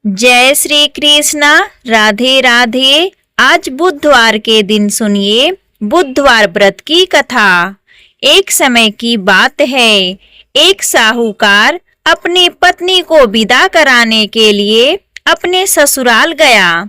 जय श्री कृष्ण। राधे राधे। आज बुधवार के दिन सुनिए बुधवार व्रत की कथा। एक समय की बात है, एक साहूकार अपनी पत्नी को विदा कराने के लिए अपने ससुराल गया।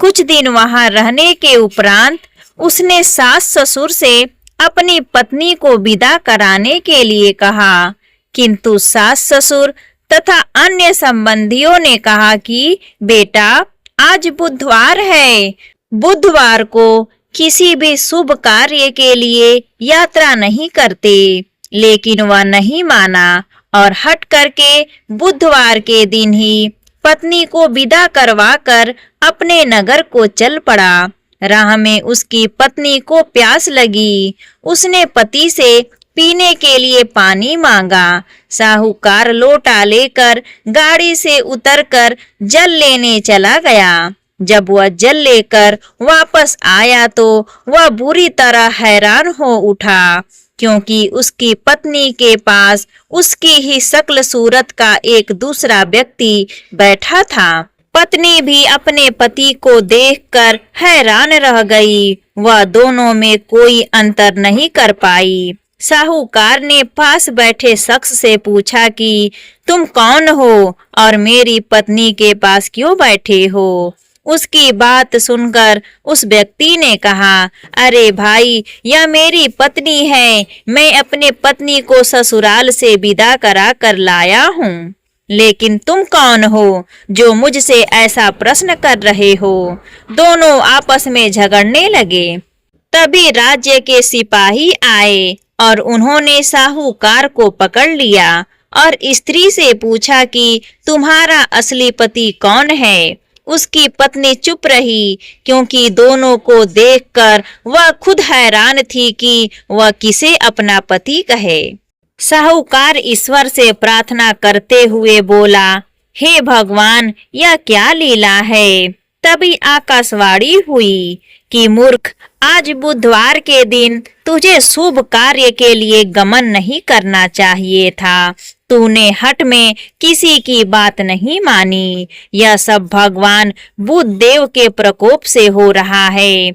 कुछ दिन वहां रहने के उपरांत उसने सास ससुर से अपनी पत्नी को विदा कराने के लिए कहा, किंतु सास ससुर तथा अन्य संबंधियों ने कहा कि बेटा, आज बुधवार है, बुधवार को किसी भी शुभ कार्य के लिए यात्रा नहीं करते। लेकिन वह नहीं माना और हट करके बुधवार के दिन ही पत्नी को विदा करवाकर अपने नगर को चल पड़ा। राह में उसकी पत्नी को प्यास लगी। उसने पति से पीने के लिए पानी मांगा। साहूकार लोटा लेकर गाड़ी से उतरकर जल लेने चला गया। जब वह जल लेकर वापस आया तो वह बुरी तरह हैरान हो उठा, क्योंकि उसकी पत्नी के पास उसकी ही शक्ल सूरत का एक दूसरा व्यक्ति बैठा था। पत्नी भी अपने पति को देखकर हैरान रह गई। वह दोनों में कोई अंतर नहीं कर पाई। साहूकार ने पास बैठे शख्स से पूछा कि तुम कौन हो और मेरी पत्नी के पास क्यों बैठे हो? उसकी बात सुनकर उस व्यक्ति ने कहा, अरे भाई, यह मेरी पत्नी है। मैं अपने पत्नी को ससुराल से विदा करा कर लाया हूँ। लेकिन तुम कौन हो जो मुझसे ऐसा प्रश्न कर रहे हो? दोनों आपस में झगड़ने लगे। तभी राज्य के सिपाही आए और उन्होंने साहूकार को पकड़ लिया और स्त्री से पूछा कि तुम्हारा असली पति कौन है? उसकी पत्नी चुप रही, क्योंकि दोनों को देखकर वह खुद हैरान थी कि वह किसे अपना पति कहे। साहूकार ईश्वर से प्रार्थना करते हुए बोला, हे भगवान, यह क्या लीला है? तभी आकाशवाणी हुई कि मूर्ख, आज बुधवार के दिन तुझे शुभ कार्य के लिए गमन नहीं करना चाहिए था। तूने हठ में किसी की बात नहीं मानी। यह सब भगवान बुध देव के प्रकोप से हो रहा है।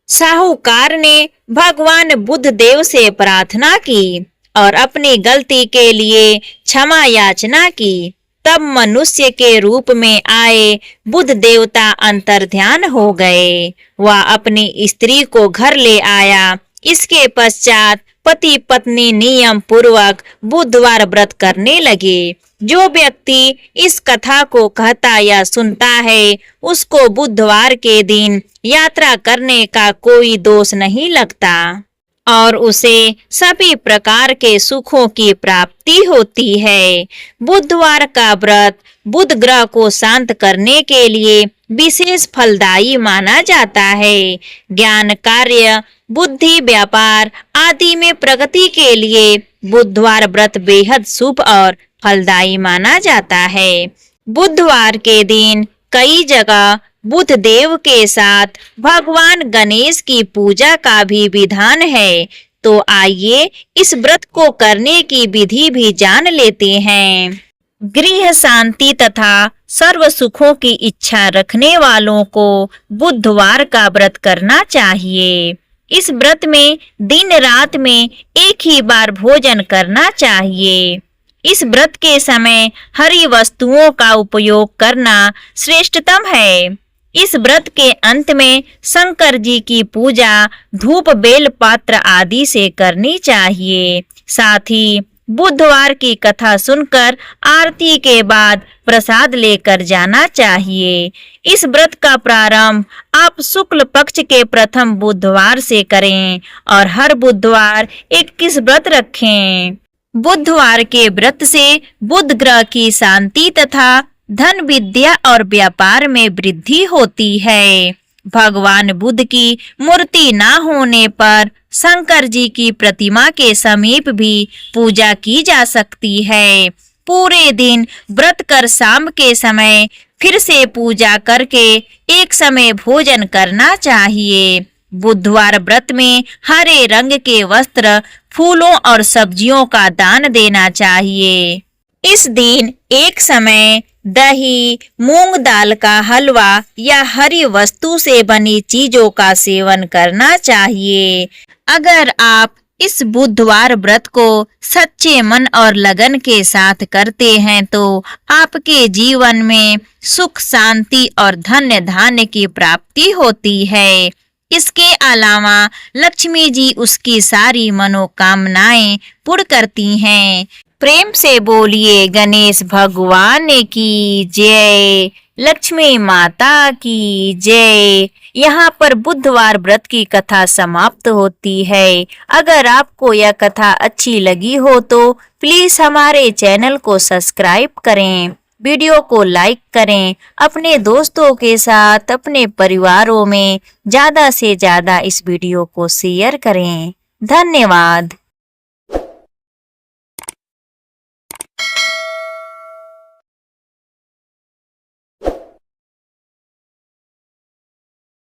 साहूकार ने भगवान बुध देव से प्रार्थना की और अपनी गलती के लिए क्षमा याचना की। तब मनुष्य के रूप में आए बुध देवता अंतर्ध्यान हो गए। वह अपनी स्त्री को घर ले आया। इसके पश्चात पति पत्नी नियम पूर्वक बुधवार व्रत करने लगे। जो व्यक्ति इस कथा को कहता या सुनता है, उसको बुधवार के दिन यात्रा करने का कोई दोष नहीं लगता और उसे सभी प्रकार के सुखों की प्राप्ति होती है। बुधवार का व्रत बुध ग्रह को शांत करने के लिए विशेष फलदायी माना जाता है। ज्ञान कार्य, बुद्धि, व्यापार आदि में प्रगति के लिए बुधवार व्रत बेहद शुभ और फलदायी माना जाता है। बुधवार के दिन कई जगह बुध देव के साथ भगवान गणेश की पूजा का भी विधान है। तो आइए इस व्रत को करने की विधि भी जान लेते हैं। गृह शांति तथा सर्व सुखों की इच्छा रखने वालों को बुधवार का व्रत करना चाहिए। इस व्रत में दिन रात में एक ही बार भोजन करना चाहिए। इस व्रत के समय हरी वस्तुओं का उपयोग करना श्रेष्ठतम है। इस व्रत के अंत में शंकर जी की पूजा धूप, बेल पात्र आदि से करनी चाहिए। साथ ही बुधवार की कथा सुनकर आरती के बाद प्रसाद लेकर जाना चाहिए। इस व्रत का प्रारंभ आप शुक्ल पक्ष के प्रथम बुधवार से करें और हर बुधवार 21 व्रत रखें। बुधवार के व्रत से बुध ग्रह की शांति तथा धन, विद्या और व्यापार में वृद्धि होती है। भगवान बुध की मूर्ति ना होने पर शंकर जी की प्रतिमा के समीप भी पूजा की जा सकती है। पूरे दिन व्रत कर शाम के समय फिर से पूजा करके एक समय भोजन करना चाहिए। बुधवार व्रत में हरे रंग के वस्त्र, फूलों और सब्जियों का दान देना चाहिए। इस दिन एक समय दही, मूंग दाल का हलवा या हरी वस्तु से बनी चीजों का सेवन करना चाहिए। अगर आप इस बुधवार व्रत को सच्चे मन और लगन के साथ करते हैं तो आपके जीवन में सुख, शांति और धन्य धान्य की प्राप्ति होती है। इसके अलावा लक्ष्मी जी उसकी सारी मनोकामनाएं पूर्ण करती हैं। प्रेम से बोलिए गणेश भगवान की जय, लक्ष्मी माता की जय। यहाँ पर बुधवार व्रत की कथा समाप्त होती है। अगर आपको यह कथा अच्छी लगी हो तो प्लीज हमारे चैनल को सब्सक्राइब करें, वीडियो को लाइक करें, अपने दोस्तों के साथ, अपने परिवारों में ज्यादा से ज्यादा इस वीडियो को शेयर करें। धन्यवाद।